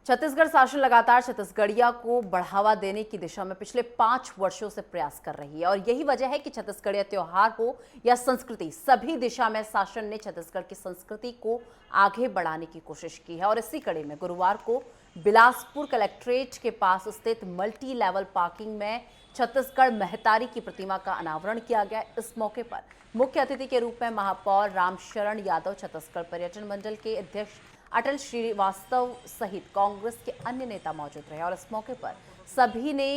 छत्तीसगढ़ शासन लगातार छत्तीसगढ़िया को बढ़ावा देने की दिशा में पिछले 5 वर्षों से प्रयास कर रही है और यही वजह है कि छत्तीसगढ़िया त्योहार हो या संस्कृति, सभी दिशा में शासन ने छत्तीसगढ़ की संस्कृति को आगे बढ़ाने की कोशिश की है। और इसी कड़ी में गुरुवार को बिलासपुर कलेक्ट्रेट के पास स्थित मल्टी लेवल पार्किंग में छत्तीसगढ़ महतारी की प्रतिमा का अनावरण किया गया। इस मौके पर मुख्य अतिथि के रूप में महापौर रामशरण यादव, छत्तीसगढ़ पर्यटन मंडल के अध्यक्ष अटल श्रीवास्तव सहित कांग्रेस के अन्य नेता मौजूद रहे और इस मौके पर सभी ने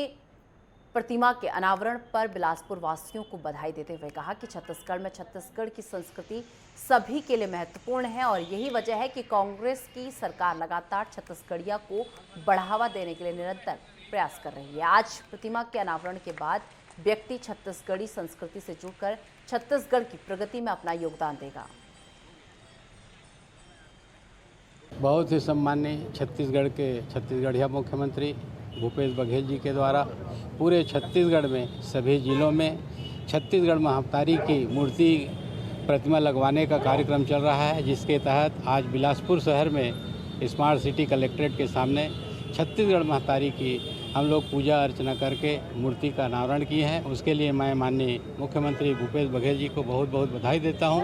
प्रतिमा के अनावरण पर बिलासपुर वासियों को बधाई देते हुए कहा कि छत्तीसगढ़ में छत्तीसगढ़ की संस्कृति सभी के लिए महत्वपूर्ण है और यही वजह है कि कांग्रेस की सरकार लगातार छत्तीसगढ़िया को बढ़ावा देने के लिए निरंतर प्रयास कर रही है। आज प्रतिमा के अनावरण के बाद व्यक्ति छत्तीसगढ़ी संस्कृति से जुड़कर छत्तीसगढ़ की प्रगति में अपना योगदान देगा। बहुत ही सम्मानीय छत्तीसगढ़िया मुख्यमंत्री भूपेश बघेल जी के द्वारा पूरे छत्तीसगढ़ में सभी जिलों में छत्तीसगढ़ महतारी की मूर्ति प्रतिमा लगवाने का कार्यक्रम चल रहा है, जिसके तहत आज बिलासपुर शहर में स्मार्ट सिटी कलेक्ट्रेट के सामने छत्तीसगढ़ महतारी की हम लोग पूजा अर्चना करके मूर्ति का अनावरण किए हैं। उसके लिए मैं माननीय मुख्यमंत्री भूपेश बघेल जी को बहुत बहुत बधाई देता हूं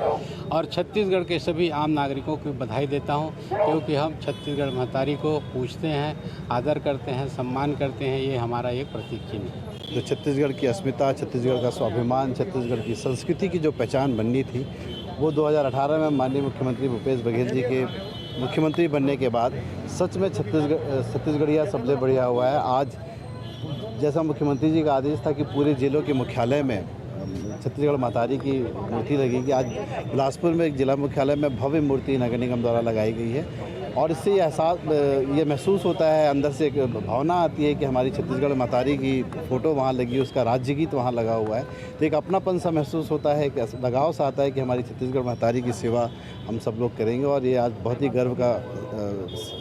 और छत्तीसगढ़ के सभी आम नागरिकों को बधाई देता हूं, क्योंकि हम छत्तीसगढ़ महतारी को पूजते हैं, आदर करते हैं, सम्मान करते हैं। ये हमारा एक प्रतीक चिन्ह है। जो छत्तीसगढ़ की अस्मिता, छत्तीसगढ़ का स्वाभिमान, छत्तीसगढ़ की संस्कृति की जो पहचान बननी थी, वो 2018 में माननीय मुख्यमंत्री भूपेश बघेल जी के मुख्यमंत्री बनने के बाद सच में छत्तीसगढ़िया सबसे बढ़िया हुआ है। आज जैसा मुख्यमंत्री जी का आदेश था कि पूरे जिलों के मुख्यालय में छत्तीसगढ़ महतारी की मूर्ति लगेगी, आज बिलासपुर में एक जिला मुख्यालय में भव्य मूर्ति नगर निगम द्वारा लगाई गई है और इससे ये महसूस होता है, अंदर से एक भावना आती है कि हमारी छत्तीसगढ़ महतारी की फ़ोटो वहाँ लगी, उसका राज्य गीत वहाँ लगा हुआ है, तो एक अपनापन सा महसूस होता है, कि लगाव सा आता है कि हमारी छत्तीसगढ़ महतारी की सेवा हम सब लोग करेंगे। और ये आज बहुत ही गर्व का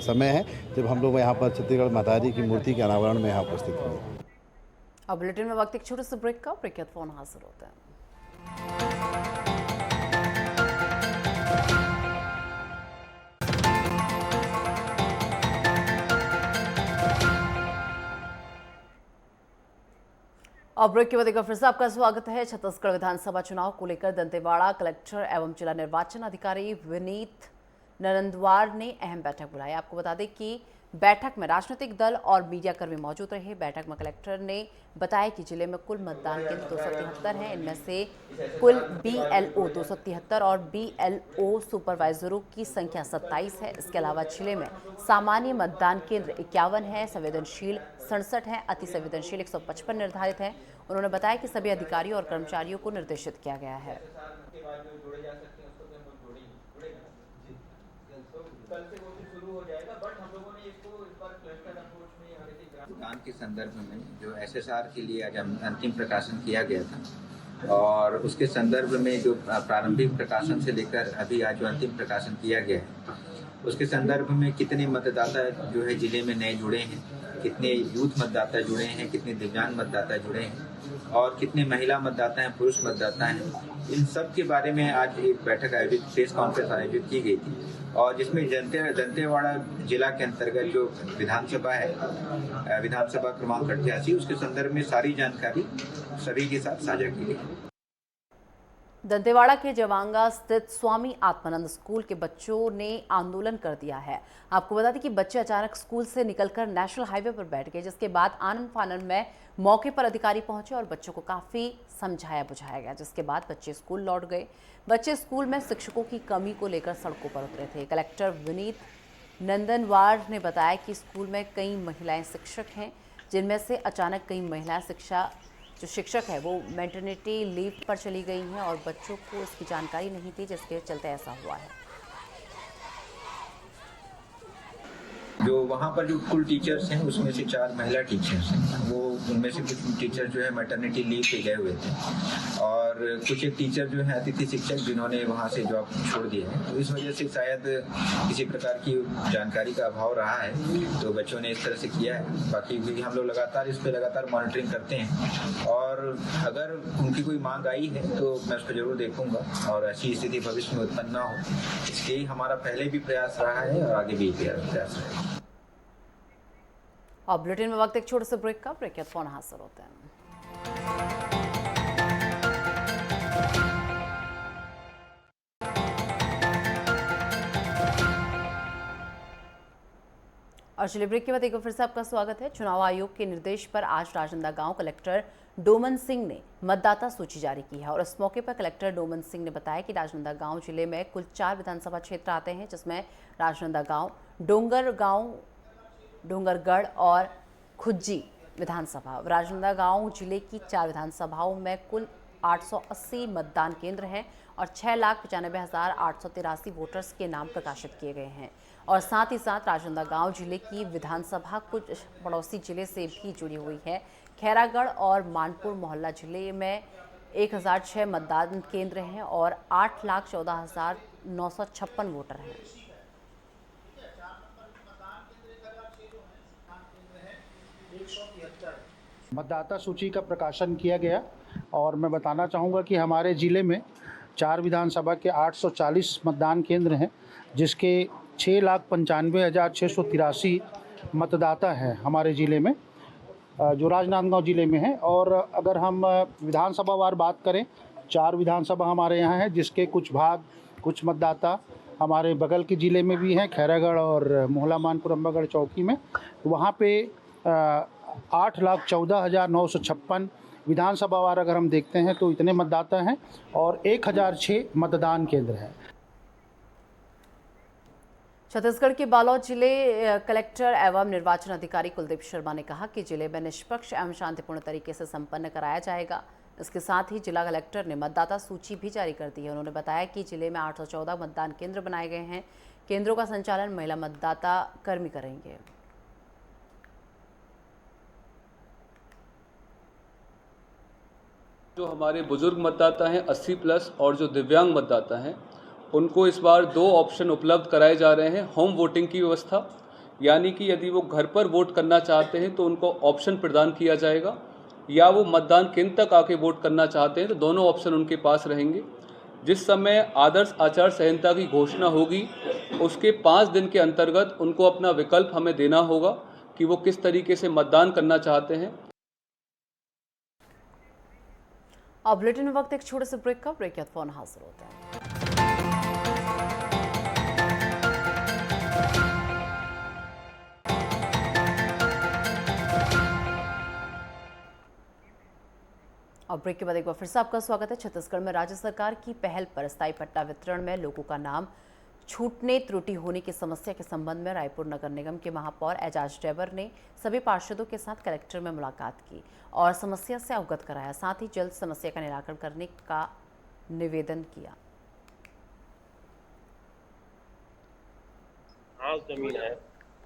समय है जब हम लोग यहाँ पर छत्तीसगढ़ महतारी की मूर्ति के अनावरण में यहाँ उपस्थित हुए। अब बुलेटिन में वक्त एक छोटे से ब्रेक का, ब्रेक के बाद फोन हाजिर होते हैं। और ब्रेक के बाद एक बार फिर से आपका स्वागत है। छत्तीसगढ़ विधानसभा चुनाव को लेकर दंतेवाड़ा कलेक्टर एवं जिला निर्वाचन अधिकारी विनीत नरंदवार ने अहम बैठक बुलाई। आपको बता दें कि बैठक में राजनीतिक दल और मीडिया कर्मी मौजूद रहे। बैठक में कलेक्टर ने बताया कि जिले में कुल मतदान केंद्र 273 हैं, इनमें से कुल BLO 273 और BLO सुपरवाइजरों की संख्या 27 है। इसके अलावा जिले में सामान्य मतदान केंद्र 51 है, संवेदनशील 67 हैं, अति संवेदनशील 155 निर्धारित हैं। उन्होंने बताया कि सभी अधिकारियों और कर्मचारियों को निर्देशित किया गया है। मतदान के संदर्भ में जो SSR के लिए आज अंतिम प्रकाशन किया गया था और उसके संदर्भ में जो प्रारंभिक प्रकाशन से लेकर अभी आज जो अंतिम प्रकाशन किया गया है, उसके संदर्भ में कितने मतदाता जो है जिले में नए जुड़े हैं, कितने यूथ मतदाता जुड़े हैं, कितने दिव्यांग मतदाता जुड़े हैं और कितने महिला मतदाता हैं, पुरुष मतदाता हैं, इन सब के बारे में आज एक बैठक आयोजित, प्रेस कॉन्फ्रेंस आयोजित की गई थी और जिसमें दंतेवाड़ा जिला के अंतर्गत जो विधानसभा है, विधानसभा क्रमांक 88, उसके संदर्भ में सारी जानकारी सभी के साथ साझा की गई। दंतेवाड़ा के जवांगा स्थित स्वामी आत्मानंद स्कूल के बच्चों ने आंदोलन कर दिया है। आपको बता दें कि बच्चे अचानक स्कूल से निकलकर नेशनल हाईवे पर बैठ गए, जिसके बाद आनन फानन में मौके पर अधिकारी पहुंचे और बच्चों को काफी समझाया बुझाया गया, जिसके बाद बच्चे स्कूल लौट गए। बच्चे स्कूल में शिक्षकों की कमी को लेकर सड़कों पर उतरे थे। कलेक्टर विनीत नंदनवार ने बताया कि स्कूल में कई महिलाएं शिक्षक हैं, जिनमें से अचानक कई महिला शिक्षक है वो मैटरनिटी लीव पर चली गई हैं और बच्चों को इसकी जानकारी नहीं थी, जिसके चलते ऐसा हुआ है। जो वहाँ पर जो कुल टीचर्स हैं उसमें से 4 महिला टीचर्स हैं, वो उनमें से कुछ टीचर जो है मैटरनिटी लीव पे गए हुए थे और कुछ एक टीचर जो है अतिथि शिक्षक जिन्होंने वहाँ से जॉब छोड़ दिया है, तो इस वजह से शायद किसी प्रकार की जानकारी का अभाव रहा है, तो बच्चों ने इस तरह से किया है। बाकी भी हम लोग लगातार इस पर लगातार मॉनिटरिंग करते हैं और अगर उनकी कोई मांग आई है तो मैं उसको जरूर देखूंगा और ऐसी स्थिति भविष्य में उत्पन्न ना हो, इसके ही हमारा पहले भी प्रयास रहा है और आगे भी प्रयास रहेगा। और बुलेटिन में वक्त एक छोटे से ब्रेक का। ब्रेक के बाद फोन हासिल होते हैं। और चलिए ब्रेक के बाद एक बार फिर से आपका स्वागत है। चुनाव आयोग के निर्देश पर आज राजनांदगांव कलेक्टर डोमन सिंह ने मतदाता सूची जारी की है और इस मौके पर कलेक्टर डोमन सिंह ने बताया कि राजनांदगांव जिले में कुल 4 विधानसभा क्षेत्र आते हैं, जिसमें राजनांदगांव, डोंगरगढ़ और खुज्जी विधानसभा। राजनांदगांव जिले की 4 विधानसभाओं में कुल 880 मतदान केंद्र हैं और 6,95,883 वोटर्स के नाम प्रकाशित किए गए हैं। और साथ ही साथ राजनांदगांव जिले की विधानसभा कुछ पड़ोसी जिले से भी जुड़ी हुई है। खैरागढ़ और मानपुर मोहल्ला जिले में 1006 मतदान केंद्र हैं और 8,14,956 वोटर हैं। मतदाता सूची का प्रकाशन किया गया और मैं बताना चाहूँगा कि हमारे ज़िले में 4 विधानसभा के 840 मतदान केंद्र हैं, जिसके 6,95,683 मतदाता हैं हमारे ज़िले में, जो राजनांदगांव ज़िले में है। और अगर हम विधानसभा वार बात करें, 4 विधानसभा हमारे यहाँ हैं, जिसके कुछ मतदाता हमारे बगल के ज़िले में भी हैं, खैरागढ़ और मोहला मानपुर अम्बागढ़ चौकी में। वहाँ पे 8,14,956 विधानसभा वार अगर हम देखते हैं तो इतने मतदाता हैं और 1,006 मतदान केंद्र हैं। छत्तीसगढ़ के बालोद जिले कलेक्टर एवं निर्वाचन अधिकारी कुलदीप शर्मा ने कहा कि जिले में निष्पक्ष एवं शांतिपूर्ण तरीके से संपन्न कराया जाएगा। इसके साथ ही जिला कलेक्टर ने मतदाता सूची भी जारी कर दी है। उन्होंने बताया कि जिले में 814 मतदान केंद्र बनाए गए हैं। केंद्रों का संचालन महिला मतदाता कर्मी करेंगे। जो हमारे बुजुर्ग मतदाता हैं 80 प्लस और जो दिव्यांग मतदाता हैं, उनको इस बार 2 ऑप्शन उपलब्ध कराए जा रहे हैं। होम वोटिंग की व्यवस्था, यानी कि यदि वो घर पर वोट करना चाहते हैं तो उनको ऑप्शन प्रदान किया जाएगा, या वो मतदान केंद्र तक आके वोट करना चाहते हैं तो दोनों ऑप्शन उनके पास रहेंगे। जिस समय आदर्श आचार संहिता की घोषणा होगी, उसके 5 दिन के अंतर्गत उनको अपना विकल्प हमें देना होगा कि वो किस तरीके से मतदान करना चाहते हैं। और बुलेटिन में वक्त एक छोटे से ब्रेक का। ब्रेक के बाद फोन हाजिर होते हैं। और ब्रेक के बाद एक बार फिर से आपका स्वागत है। छत्तीसगढ़ में राज्य सरकार की पहल पर स्थायी पट्टा वितरण में लोगों का नाम छूटने त्रुटि होने की समस्या के संबंध में रायपुर नगर निगम के महापौर एजाज डेबर ने सभी पार्षदों के साथ कलेक्टर में मुलाकात की और समस्या से अवगत कराया। साथ ही जल्द समस्या का निराकरण करने का निवेदन किया। घास जमीन है,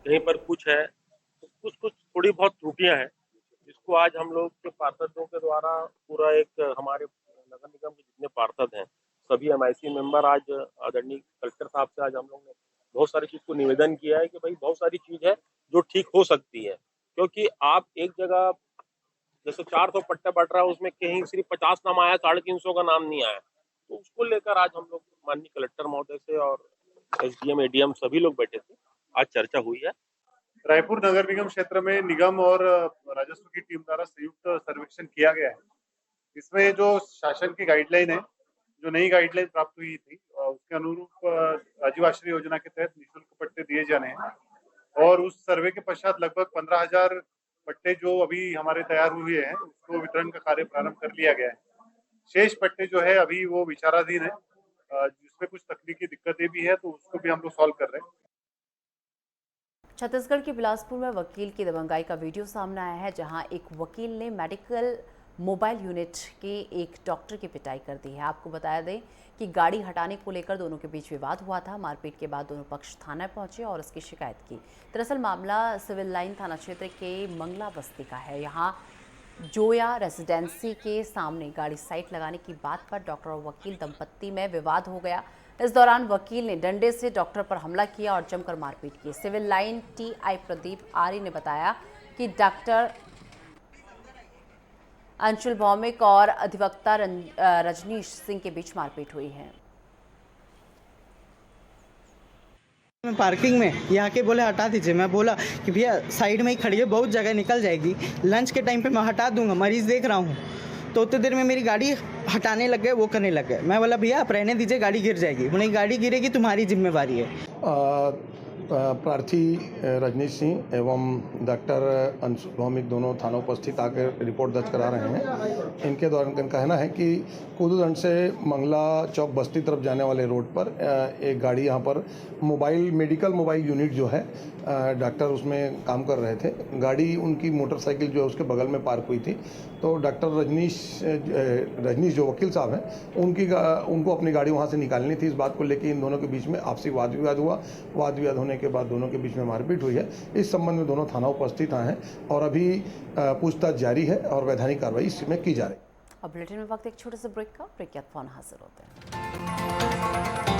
कहीं पर कुछ है, कुछ थोड़ी बहुत त्रुटियां हैं, जिसको आज हम लोग के पार्षदों के द्वारा पूरा एक हमारे नगर निगम के जितने पार्षद हैं, सभी MIC मेंबर, आज आदरणीय कलेक्टर साहब से आज हम लोग ने बहुत सारी चीज को निवेदन किया है कि भाई बहुत सारी चीज है जो ठीक हो सकती है, क्योंकि आप एक जगह जैसे 400 पट्टा बट रहा है, उसमें कहीं सिर्फ 50 नाम आया, 350 का नाम नहीं आया। तो उसको लेकर आज हम लोग माननीय कलेक्टर महोदय से और SDM ADM सभी लोग बैठे थे, आज चर्चा हुई है। रायपुर नगर निगम क्षेत्र में निगम और राजस्व की टीम द्वारा संयुक्त सर्वेक्षण किया गया है। इसमें जो शासन की गाइडलाइन है, जो नई गाइडलाइन प्राप्त हुई थी, उसके अनुरूप राजीव आश्रय योजना के तहत निःशुल्क पट्टे दिए जाने हैं और उस सर्वे के पश्चात लगभग 15,000 पट्टे जो अभी हमारे तैयार हुए हैं, उसको वितरण का कार्य प्रारंभ कर लिया गया है। शेष पट्टे जो है अभी वो विचाराधीन है, जिसमें कुछ तकनीकी दिक्कतें भी है, तो उसको भी हम लोग सॉल्व कर रहे हैं। छत्तीसगढ़ के बिलासपुर में वकील की दबंगाई का वीडियो सामने आया है, जहां एक वकील ने मेडिकल मोबाइल यूनिट के एक डॉक्टर की पिटाई कर दी है। आपको बता दें कि गाड़ी हटाने को लेकर दोनों के बीच विवाद हुआ था। मारपीट के बाद दोनों पक्ष थाना पहुंचे और उसकी शिकायत की। दरअसल मामला सिविल लाइन थाना क्षेत्र के मंगला बस्ती का है। यहां जोया रेजिडेंसी के सामने गाड़ी साइट लगाने की बात पर डॉक्टर और वकील दंपत्ति में विवाद हो गया। इस दौरान वकील ने डंडे से डॉक्टर पर हमला किया और जमकर मारपीट की। सिविल लाइन TI प्रदीप आर्य ने बताया कि डॉक्टर अंशुल भौमिक और अधिवक्ता रजनीश सिंह के बीच मारपीट हुई है। मैं पार्किंग में यहाँ के बोले हटा दीजिए, मैं बोला कि भैया साइड में ही खड़ी है, बहुत जगह निकल जाएगी, लंच के टाइम पे मैं हटा दूंगा, मरीज़ देख रहा हूँ। तो उतनी देर में मेरी गाड़ी हटाने लग गए, वो करने लग गए। मैं बोला भैया आप रहने दीजिए, गाड़ी गिर जाएगी। बोले गाड़ी गिरेगी तुम्हारी जिम्मेवारी है। प्रार्थी रजनीश सिंह एवं डॉक्टर अंशु भौमिक दोनों थाना उपस्थित आकर रिपोर्ट दर्ज करा रहे हैं। इनके द्वारा इनका कहना है कि कूदूदंड से मंगला चौक बस्ती तरफ जाने वाले रोड पर एक गाड़ी यहाँ पर मेडिकल मोबाइल यूनिट जो है, डॉक्टर उसमें काम कर रहे थे। गाड़ी उनकी मोटरसाइकिल जो है उसके बगल में पार्क हुई थी। तो डॉक्टर रजनीश जो वकील साहब हैं उनको अपनी गाड़ी वहाँ से निकालनी थी। इस बात को लेकर इन दोनों के बीच में आपसी वाद विवाद हुआ। वाद विवाद होने के बाद दोनों के बीच में मारपीट हुई है। इस संबंध में दोनों थाना उपस्थित हैं और अभी पूछताछ जारी है और वैधानिक कार्रवाई इसमें की जा रही है। अब बुलेटिन में वक्त एक छोटे से ब्रेक का, ब्रेक के बाद फोन हाजिर होते हैं।